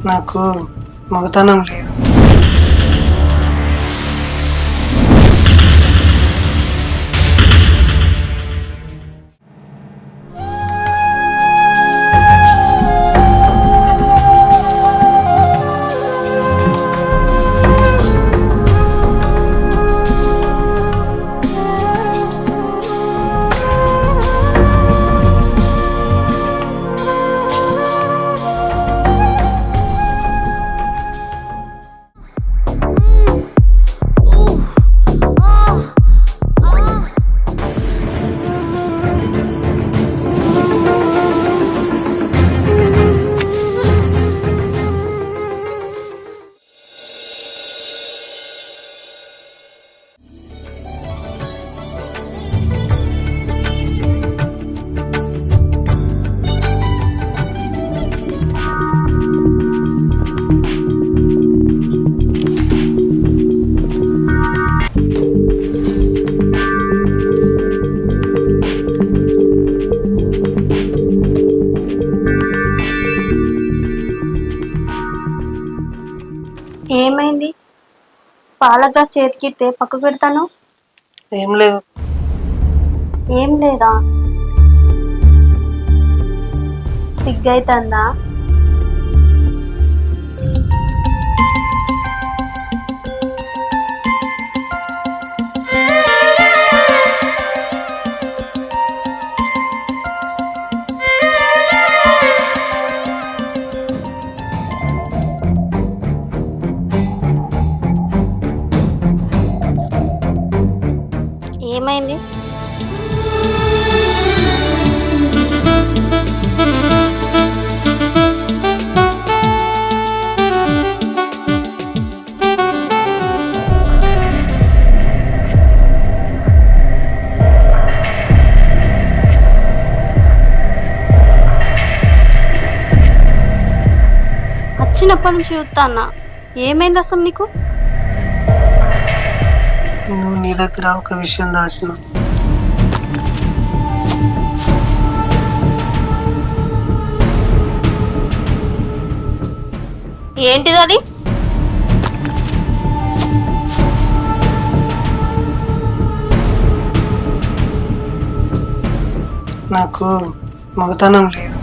నాకు మగతనం లేదు. ఏమైంది? పాల గ్లాస్ చేతికిస్తే పక్కకు పెడతాను. ఏం లేదు. ఏం లేదా? సిగ్గైతుందా? ఏమైంది? వచ్చినప్పటి నుంచి చూస్తా అన్న, ఏమైంది అసలు నీకు? నేను నీ దగ్గర ఒక విషయం దాచిన. ఏంటిది అది? నాకు మగతనం లేదు.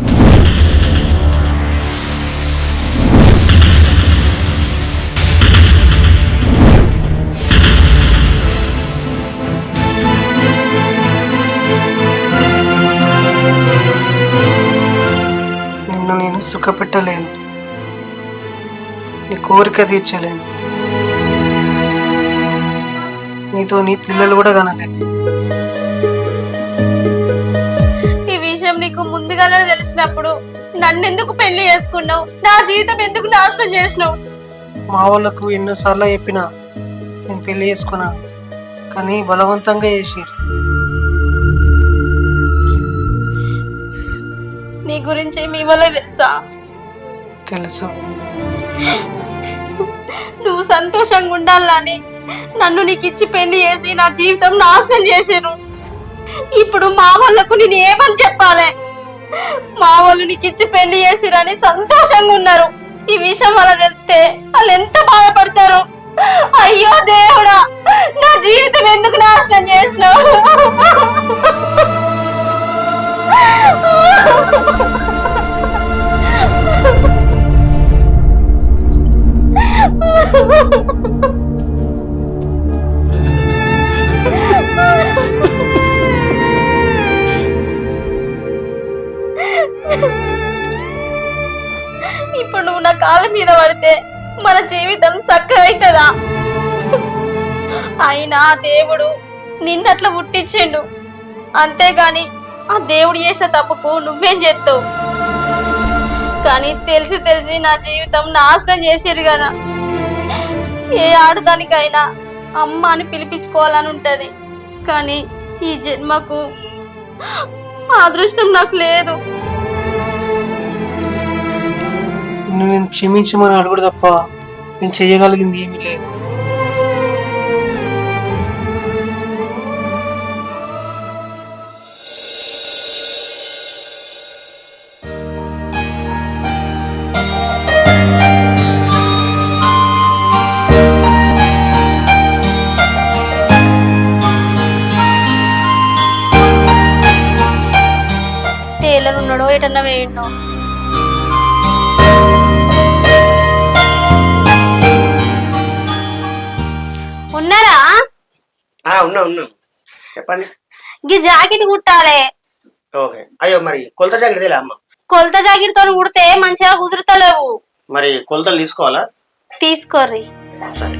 నిన్ను నేను సుఖపెట్టలేను, నీ కోరిక తీర్చలేను, నీతో నీ పిల్లలు కూడా కనలేను. ఈ విషయం నీకు ముందుగానే తెలిసినప్పుడు నన్నెందుకు పెళ్లి చేసుకున్నావు? నా జీవితం ఎందుకు నాశనం చేసినావు? మా వాళ్ళకు ఎన్నోసార్లు చెప్పినా నేను పెళ్లి చేసుకున్నాను, కానీ బలవంతంగా చేసిరు. నీ గురించి మీ వల్ల తెలుసా? తెలుసు. నువ్వు సంతోషంగా ఉండాలని నన్ను నీకు ఇచ్చి పెళ్లి చేసి నా జీవితం నాశనం చేశారు. ఇప్పుడు మా వాళ్ళకు నేను ఏమని చెప్పాలి? మా వాళ్ళు నీకు ఇచ్చి పెళ్లి చేసిరని సంతోషంగా ఉన్నారు. ఈ విషయం వాళ్ళ తెలిస్తే వాళ్ళు ఎంత బాధపడతారు. అయ్యో దేవుడా, నా జీవితం ఎందుకు నాశనం చేసినావు? ఇప్పుడు నువ్వు నా కాళ్ళ మీద పడితే మన జీవితం చక్కగా అవుతుందా? అయినా దేవుడు నిన్నట్లా పుట్టించిండు, అంతేగాని ఆ దేవుడు చేసిన తప్పుకు నువ్వేం చేస్తావు? కానీ తెలిసి తెలిసి నా జీవితం నాశనం చేసిరు కదా. ఏ ఆడదానికైనా అమ్మ అని పిలిపించుకోవాలని ఉంటది, కానీ ఈ జన్మకు ఆ అదృష్టం నాకు లేదు. నేను క్షమించమని అడుగుడు తప్ప నేను చెయ్యగలిగింది ఏమీ లేదు. ఎటన్నా వేయండు. ఉన్నారా? ఉన్నా చెప్పండి. ఈ జాకెట్ కుట్టాలే. ఓకే. అయ్యో మరి కొలత జాకెట్ తెలియదా అమ్మ? కొలత జాకెట్ తో కుడితే మంచిగా కుదురుతలేవు. మరి కొలతలు తీసుకోవాలా? తీసుకోర్రి. సరే.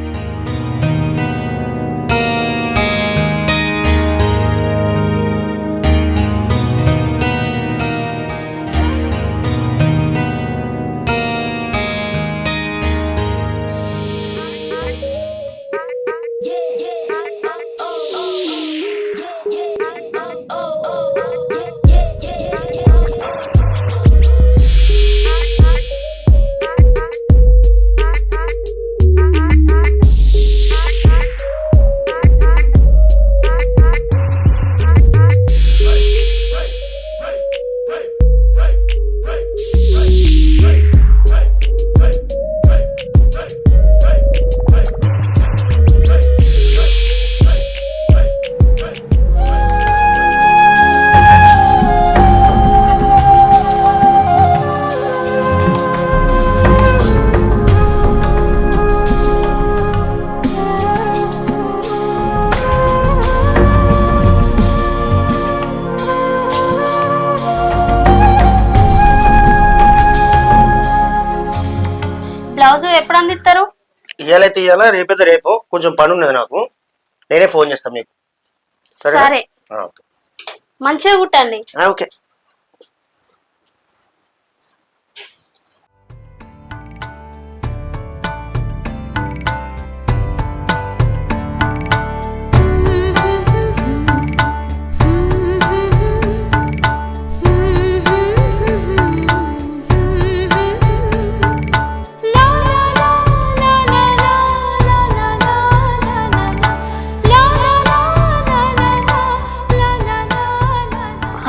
బ్లౌజ్ ఎప్పుడు అందిస్తారు? ఇయ్యాలైతే ఇయ్యాలా, రేపైతే రేపు. కొంచెం పని ఉన్నది నాకు, నేనే ఫోన్ చేస్తాను మీకు. సరే. ఓకే. మంచిగా కుట్టండి. ఓకే.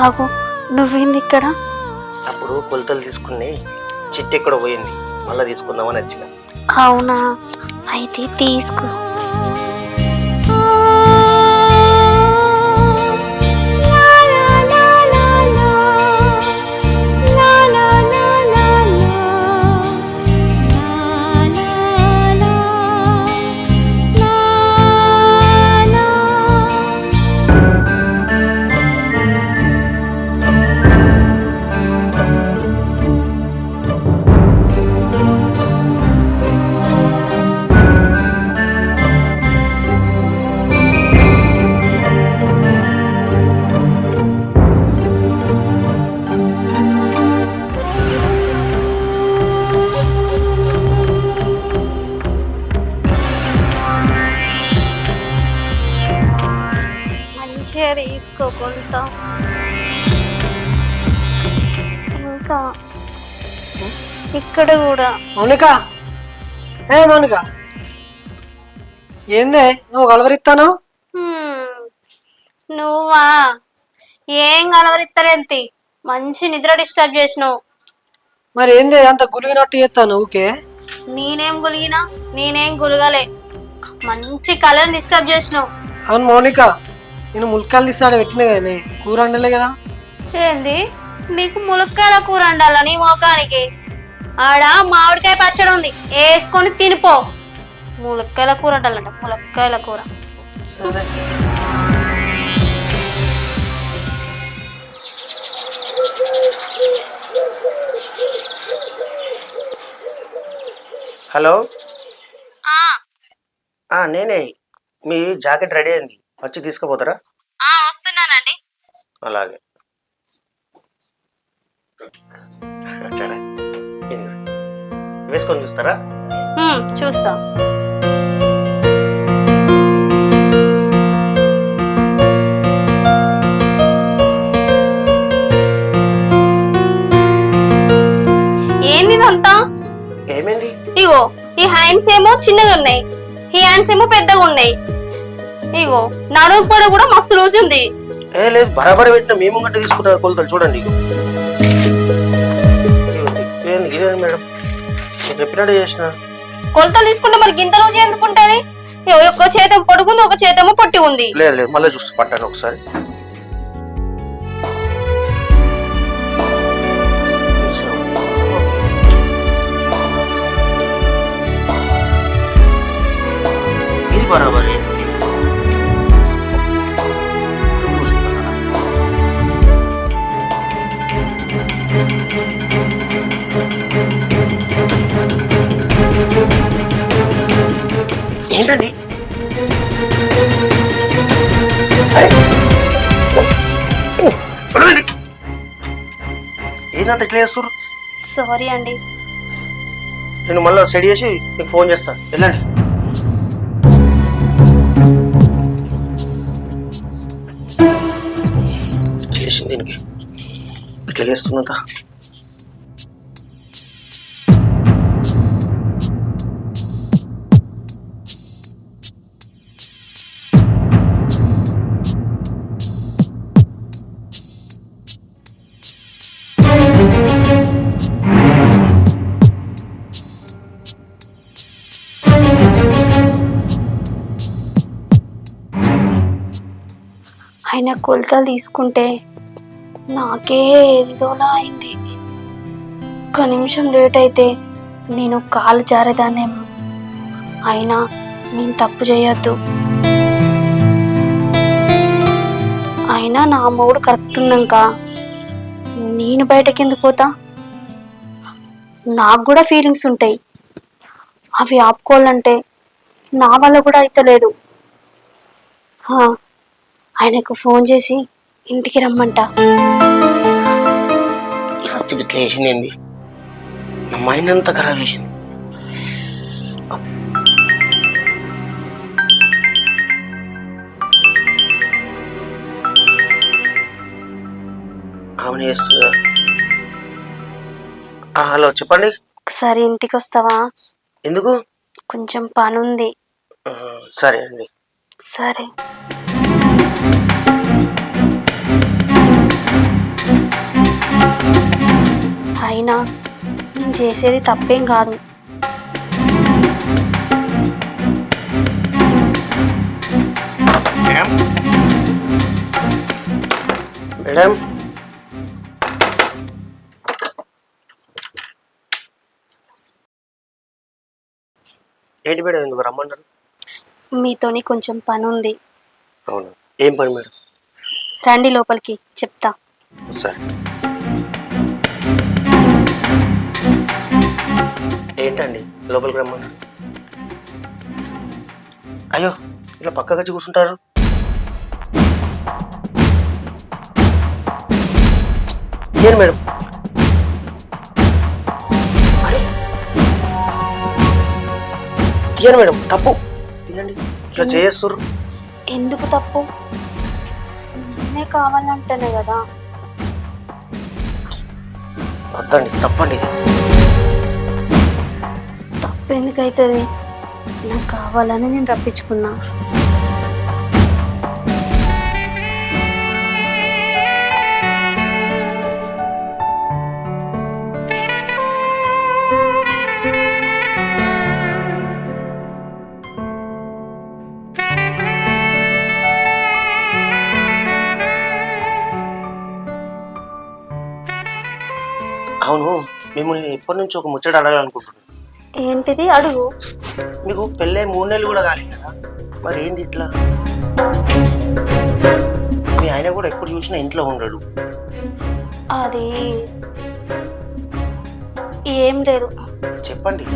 ఆగు, నువ్వేంది ఇక్కడ? అప్పుడు కొలతలు తీసుకుని చిట్టి ఎక్కడ పోయింది, మళ్ళీ తీసుకుందామని వచ్చిన. అవునా, అయితే తీసుకో. తీసుకోకుండా ఇంకా ఇక్కడ కూడా. మౌనిక, ఏ మౌనిక, ఏందే నువ్వు కలవరిస్తాను? నువ్వా? ఏం కలవరిస్తారేంటి, మంచి నిద్ర డిస్టర్బ్ చేసినావు. మరి ఏందే అంత గులిగినట్టు చేస్తాను ఊకే? నేనేం గులిగినా? నేనేం గులగలే, మంచి కలర్ డిస్టర్బ్ చేసినావు. అవును మౌనిక, నేను ములక్కాయలు తీసాడు పెట్టిన కానీ కూర వండలే కదా. ఏంది, నీకు ములక్కాయల కూర వండాలా నీ మోకానికి? ఆడ మామిడికాయ పచ్చడి ఉంది, వేసుకొని తినిపో. ములక్కాయల కూర వండాలంట, ములక్కాయల కూర. సరే. హలో. నేనే. మీ జాకెట్ రెడీ అయింది, వచ్చి తీసుకుపోతారా? వస్తున్నానండి. అలాగే. సరే, వేసుకొని చూస్తారా? చూస్తా. ఏంది ఇదంతా? ఏమైంది? ఇగో ఈ హ్యాండ్స్ ఏమో చిన్నగా ఉన్నాయి, ఈ హ్యాండ్స్ ఏమో పెద్దగా ఉన్నాయి. ఇగో నడుము పొడ కూడా మస్తు లూజ్ ఉంది. లేదు, బరాబర్ పెట్టిన మేము గట్ట తీసుకుంటా కొలతలు చూడండి. ఇదేంది మేడం, చెప్పినట్టు చేసిన. కొలతలు తీసుకుంటే మరి గింత లూజ్ ఎందుకుంటది? ఒక చేతం పొడుగుంది, ఒక చేతమో పొట్టి ఉంది. లేదు లేదు, మళ్ళీ చూసి పట్టాను ఒకసారి. బరాబర్ ఏంటండి ఏంటంటే ఇట్లా చేస్తారు? సారీ అండి. నేను మళ్ళీ సెట్ చేసి మీకు ఫోన్ చేస్తాను. వెళ్ళండి. చేసింది దీనికి ఇట్లా చేస్తున్నదా? ఆయన కొలతలు తీసుకుంటే నాకే ఏదోలా అయింది. ఒక్క నిమిషం లేట్ అయితే నేను కాలు జారేదాన్నేమో. అయినా నేను తప్పు చేయొద్దు. అయినా నా మూడు కరెక్ట్ ఉన్నాక నేను బయటకి ఎందుకు పోతా? నాకు కూడా ఫీలింగ్స్ ఉంటాయి. అవి ఆపుకోవాలంటే నా వల్ల కూడా అయితలేదు. ఆయనకు ఫోన్ చేసి ఇంటికి రమ్మంట. ఇట్లా చేసింది నా మైండ్ అంతా ఖరాబ్ చేసింది. ఆమె చేస్తుందా? హలో చెప్పండి. ఒకసారి ఇంటికి వస్తావా? ఎందుకు? కొంచెం పని ఉంది. సరే అండి. సరే. అయినా నేను చేసేది తప్పేం కాదు. మేడం ఏంటి మేడం ఎందుకు రమ్మన్నారు? మీతోని కొంచెం పని ఉంది. అవును, ఏం పని మేడం? రండి లోపలికి, చెప్తా. సరే. ఏంటండి లోపలికి రమ్మన్నారు? అయ్యో ఇలా పక్కగా వచ్చి కూర్చుంటారు. ఏం మేడం? అరే తీయండి మేడం, తప్పు తీయండి. ఇట్లా చేస్తుర్రు. ఎందుకు తప్పు? నేనే కావాలంటేనే కదా. వద్దండి, తప్పండి ఇది. తప్పు ఎందుకైతుంది? నాకు కావాలని నేను రప్పించుకున్నా. అవును, మిమ్మల్ని ఎప్పటి నుంచి ఒక ముచ్చట అడగాలనుకుంటున్నాను. ఏంటిది? అడుగు. మీకు పెళ్ళై 3 నెలలు కూడా కాలేదు కదా, మరి ఏంది ఇట్లా? మీ ఆయన కూడా ఎప్పుడు చూసినా ఇంట్లో ఉండడు. అది ఏం లేదు. చెప్పండి.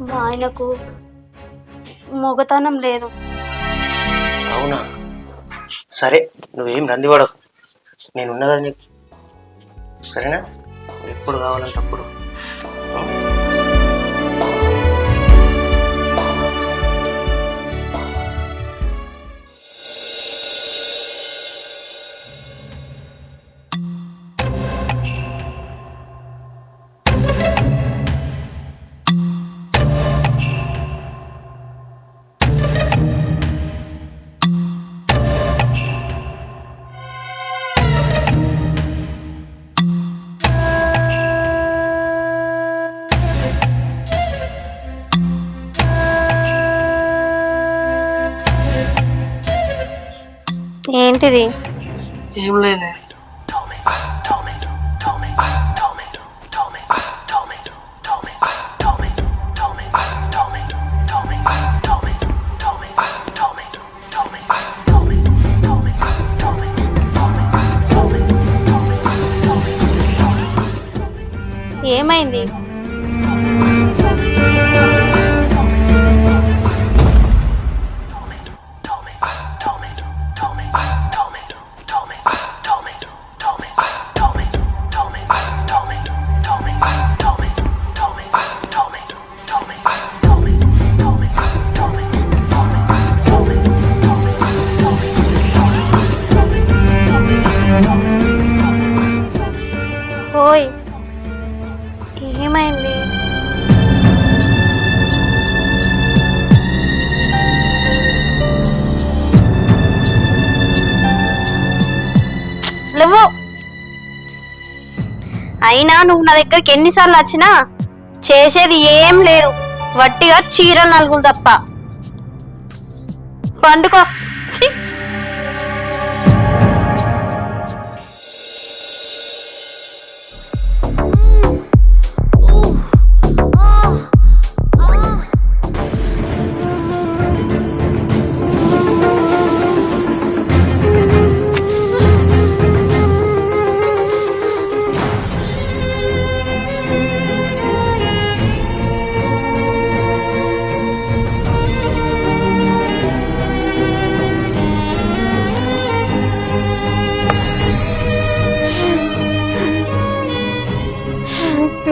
మా ఆయనకు మొగతనం లేదు. అవునా? సరే, నువ్వేం రందివాడకు, నేనున్నా కదా నీకు. సరేనా? ఎప్పుడు కావాలంటే అప్పుడు. ఏంటిది? ఏం లేదే. ఏమైంది? ఓయ్, ఏమైంది? లేవు. అయినా నువ్వు నా దగ్గరికి ఎన్నిసార్లు వచ్చినా చేసేది ఏం లేదు, వట్టిగా చీరలు నలుగురు తప్ప. పండుకో. ఛీ.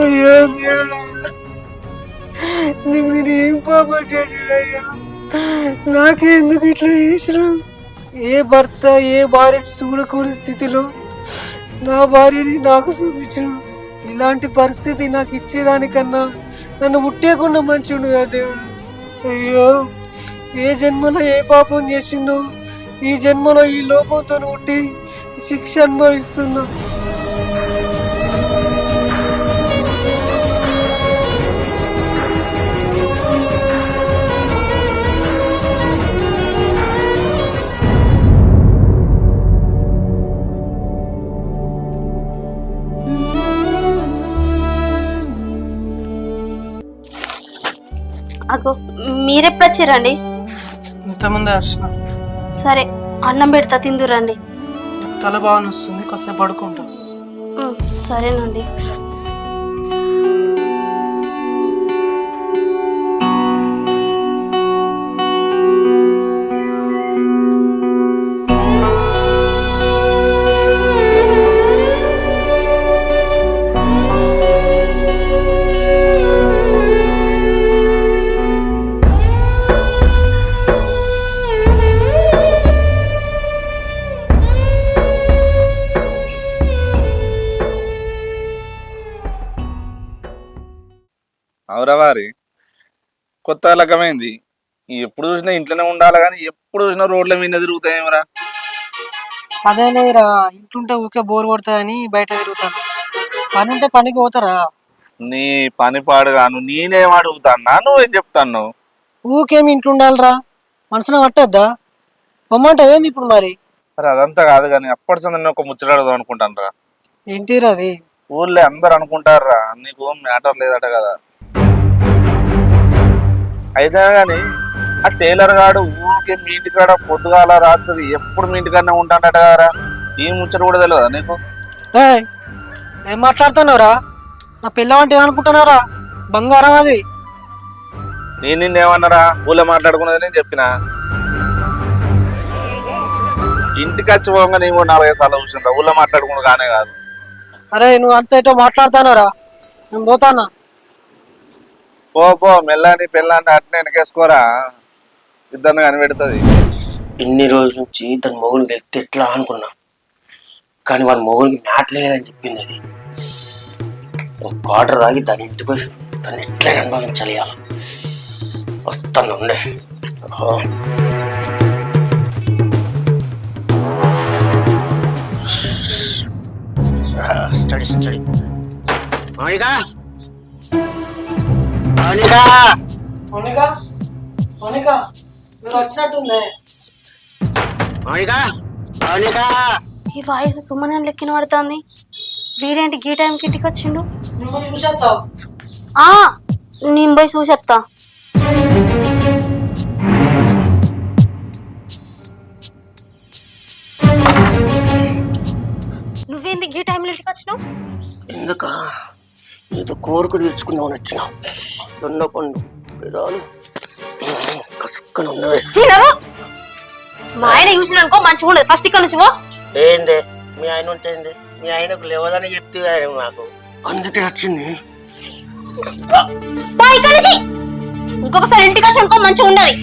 అయ్యో దేవుడా, నువ్వు నేను ఏం పాపం చేసినయ్యా? నాకెందుకు ఇట్లా చేసినావు? ఏ భర్త ఏ భార్యని చూడకూడని స్థితిలో నా భార్యని నాకు చూపించను. ఇలాంటి పరిస్థితి నాకు ఇచ్చేదానికన్నా నన్ను ముట్టేయకుండా మంచిగా కదా దేవుడు. అయ్యో, ఏ జన్మలో ఏ పాపం చేసిందో ఈ జన్మలో ఈ లోపంతో పుట్టి శిక్ష అనుభవిస్తున్నా. అగో, మీరెప్పుడు వచ్చారండి? ఇంతమంది వచ్చిన. సరే, అన్నం పెడతా, తిందురండి. తల బాగా వస్తుంది, కాసేపు పడుకుంటా. సరేనండి. అవురవారి కొత్త రకమైంది. ఎప్పుడు చూసినా ఇంట్లోనే ఉండాలి కానీ ఎప్పుడు చూసినా రోడ్ల మీద తిరుగుతాయేమరా? అదే లేదురా, ఇంట్లుంటే ఊకే బోర్ కొడతాయని బయట తిరుగుతాను. పని ఉంటే పనికి పోతారా? నీ పని పాడుగాను నేనేం అడుగుతాన్నా, నువ్వేం చెప్తాను? ఊకేమి ఇంట్లో ఉండాలిరా? మనసున పట్టద్దా? పొమ్మంటావు ఏంది ఇప్పుడు మరి? మరి అదంతా కాదు కానీ అప్పటి సంది ఒక ముచ్చటాడదాం అనుకుంటాను రా. ఏంటిరా అది? ఊళ్ళో అందరు అనుకుంటారా నీకు మ్యాటర్ లేదట కదా. అయితే కానీ ఆ టైలర్ గాడు ఊరికే మీ ఇంటికాడ పొద్దుగాల రాత్రి ఎప్పుడు మీ ఇంటికాడనే ఉంటాడట కదరా. ఈ ముచ్చట కూడా తెలియదా నీకు? ఏం మాట్లాడుతున్నావురా? నా పిల్లవంటి ఏమనుకుంటున్నారా? బంగారం అది. నేను నిన్నేమన్నారా? ఊళ్ళో మాట్లాడుకున్నది నేను చెప్పిన. ఇంటికి వచ్చి పోగా నేను కూడా 4-5 సార్లు చూసిన ఊళ్ళో మాట్లాడుకున్నది కానే కాదు. అరే, నువ్వు అంత ఏటో మాట్లాడుతున్నారా? నేను పోతానా. పో మెల్లని పెళ్ళాన్ని అట్నే వెనకేసుకోరా, ఇద్దరిని కనిపెడుతుంది. ఇన్ని రోజుల నుంచి దాని మొగుడికి వెళ్తే ఎట్లా అనుకున్నా, కానీ వాళ్ళ మొగుడికి మ్యాటర్ లేదని చెప్పింది. అది ఒక ఆర్డర్ తాగి దాని ఇంటికి పోయి దాన్ని ఎట్లా అనుభవించాలి. వస్తాను ఉండే. స్టడీ స్టడీ మౌనిక మౌనిక మౌనిక మౌనిక, మీరు వచ్చినట్టుందే. మౌనిక మౌనిక. ఈ వాయిస్ సుమన్ లెక్కిన పడుతుంది. వీడేంటి గీ టైంకి ఇంటికి వచ్చిండు? నువ్వు చూసేస్తావు. నేను పోయి చూసేస్తా. నువ్వేంది గీ టైంలో ఇంటికి వచ్చినావు? ఎందుక ఏదో కోరిక తీర్చుకుందామని వచ్చిన దొన్న పండు పెదాలు కసుక్కని ఉన్నది. చిన్నవా మా ఆయన చూసిన అనుకో మంచిగా ఉండదు. ఫస్ట్ ఇక్కడ నుంచి పో. ఏందే మీ ఆయన ఉంటేంది? మీ ఆయనకు లేవదని చెప్తే నాకు అందుకే వచ్చింది. పో ఇక్కడ నుంచి. ఇంకొకసారి ఇంటికి వచ్చి అనుకో మంచిగా ఉండదు.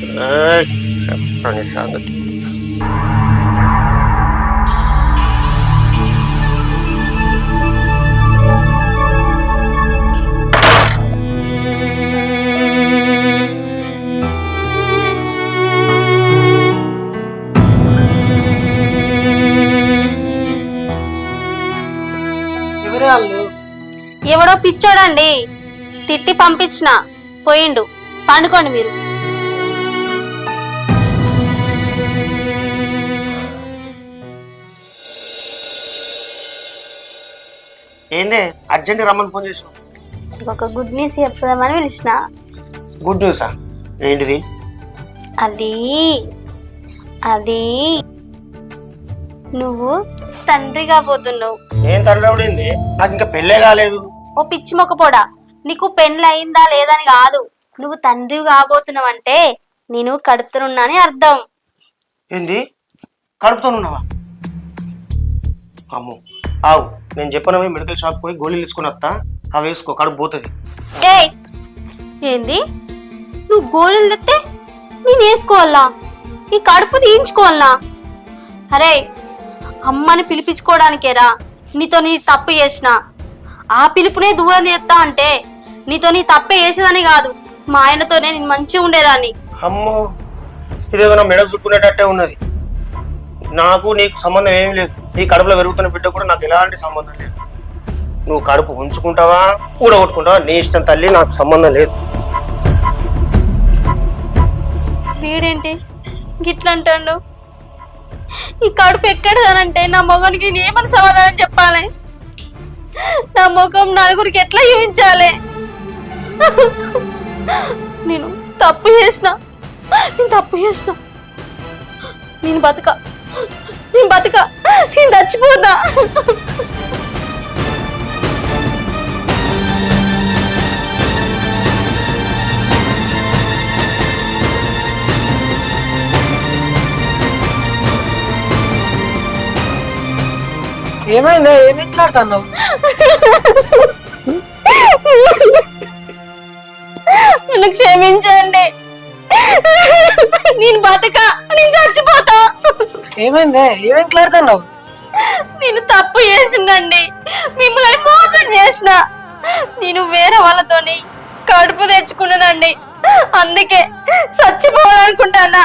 చెప్పని సంగతి. ఎవరే వాళ్ళు? ఎవడో పిచ్చోడండి, తిట్టి పంపించిన పోయిండు. పండుకోండి మీరు. ఏందే అర్జెంట్ రమ్మని ఫోన్ చేసిన? ఒక గుడ్ న్యూస్ చెప్తామని పిలిచిన. గుడ్ న్యూసా? ఏంటిది? అది అది నువ్వు తండ్రి కాబోతున్నావు. ఏం తండ్రి? నాకు ఇంకా పెళ్ళే కాలేదు. ఓ పిచ్చి మొక్కపోడా, నీకు పెళ్ళి అయిందా లేదని కాదు, నువ్వు తండ్రి కాబోతున్నావు అంటే నేను కడుపుతున్నాని అర్థం. ఏంది కడుపుతోనున్నావా? అమ్మో ఆవు, నేను చెప్పిన మెడికల్ షాప్ పోయి గోళీలు తీసుకుని వస్తా, అవి వేసుకో, కడుపు పోతుంది. ఏయ్ ఏంది, నువ్వు గోళీలు తెస్తే నేను వేసుకోవాలా? ఈ కడుపు తీయించుకోవాలా? అరే అమ్మని పిలిపించుకోవడానికేరా నీతో నీ తప్పు చేసిన. ఆ పిలుపునే దూరం చేస్తా అంటే నీతో నీ తప్పే చేసేదని కాదు, మా ఆయనతోనే నేను మంచిగా ఉండేదాన్ని. అమ్మో ఇదేదో నా మెడకు చుట్టుకునేటట్టే ఉన్నది. నాకు నీకు సంబంధం ఏమీ లేదు. నీ కడుపులో పెరుగుతున్న బిడ్డ కూడా నాకు ఎలాంటి సంబంధం లేదు. నువ్వు కడుపు ఉంచుకుంటావా ఊడగొట్టుకుంటావా నీ ఇష్టం తల్లి, నాకు సంబంధం లేదు. వీడేంటి గిట్లా అంటాడు? ఈ కడుపు ఎక్కడదనంటే నా మొగనికి ఏమని సమాధానం చెప్పాలి? నా ముఖం నలుగురికి ఎట్లా చూపించాలి? నేను తప్పు చేసిన, నేను బతుక, నేను చచ్చిపోతా. ఏమైందా? ఏమి మాట్లాడుతున్నావు? నన్ను క్షమించండి, నేను బతక, నేను చచ్చిపోతా. ఏమైందే? ఏమి మాట్లాడుతున్నావు? నేను తప్పు చేసిందండి, మిమ్మల్ని మోసం చేసిన. నేను వేరే వాళ్ళతోని కడుపు తెచ్చుకున్నానండి, అందుకే చచ్చిపోవాలనుకుంటానా.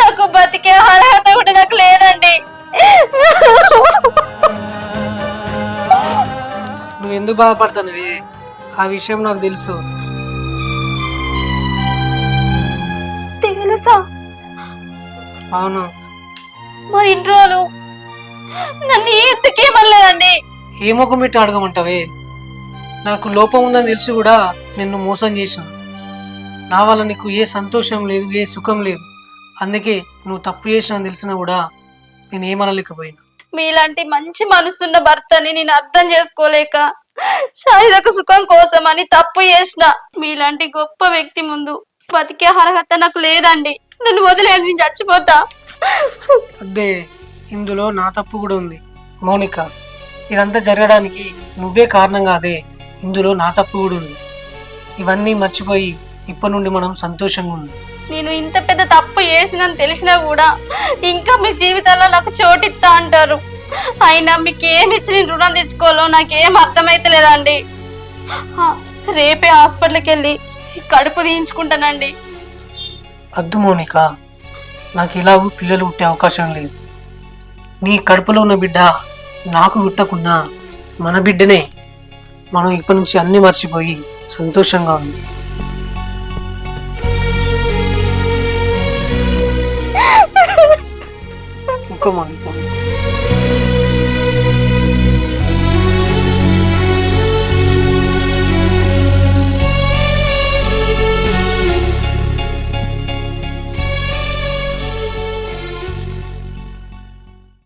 నాకు బతికే అర్హత కూడా నాకు లేదండి. నువ్వు ఎందుకు బాధపడుతున్నావే? ఆ విషయం నాకు తెలుసు. తెలుసా? అవును. మరి ఇన్ని రోజులు నన్ను ఎత్తుకేమలేదండి? ఏ ముఖం పెట్టి అడగమంటావే? నాకు లోపం ఉందని తెలిసి కూడా నిన్ను మోసం చేసిన. నా వల్ల నీకు ఏ సంతోషం లేదు, ఏ సుఖం లేదు. అందుకే నువ్వు తప్పు చేసినా తెలిసినా కూడా నేను ఏమనలేకపోయినా. మీలాంటి మంచి మనసున్న భర్తని నేను అర్థం చేసుకోలేక శారీరక సుఖం కోసం అని తప్పు చేసిన. మీలాంటి గొప్ప వ్యక్తి ముందు బతికే అర్హత నాకు లేదండి. నన్ను వదిలేయండి, నేను చచ్చిపోతా. అదే ఇందులో నా తప్పు కూడా ఉంది మౌనిక. ఇదంతా జరగడానికి నువ్వే కారణం కాదే, ఇందులో నా తప్పు కూడా ఉంది. ఇవన్నీ మర్చిపోయి ఇప్పటి నుండి మనం సంతోషంగా ఉంది. నేను ఇంత పెద్ద తప్పు చేసినని తెలిసినా కూడా ఇంకా మీ జీవితంలో నాకు చోటిస్తా అంటారు. అయినా మీకు ఏమి ఇచ్చి నేను రుణం తెచ్చుకోవాలో నాకేం అర్థమైతలేదండి. రేపే హాస్పిటల్కి వెళ్ళి కడుపు తీయించుకుంటానండి. అద్దు మౌనిక, నాకు ఇలాగూ పిల్లలు పుట్టే అవకాశం లేదు. నీ కడుపులో ఉన్న బిడ్డ నాకు పుట్టకున్నా మన బిడ్డనే. మనం ఇప్పటి నుంచి అన్ని మర్చిపోయి సంతోషంగా ఉంది. ఇంకో మౌనిక.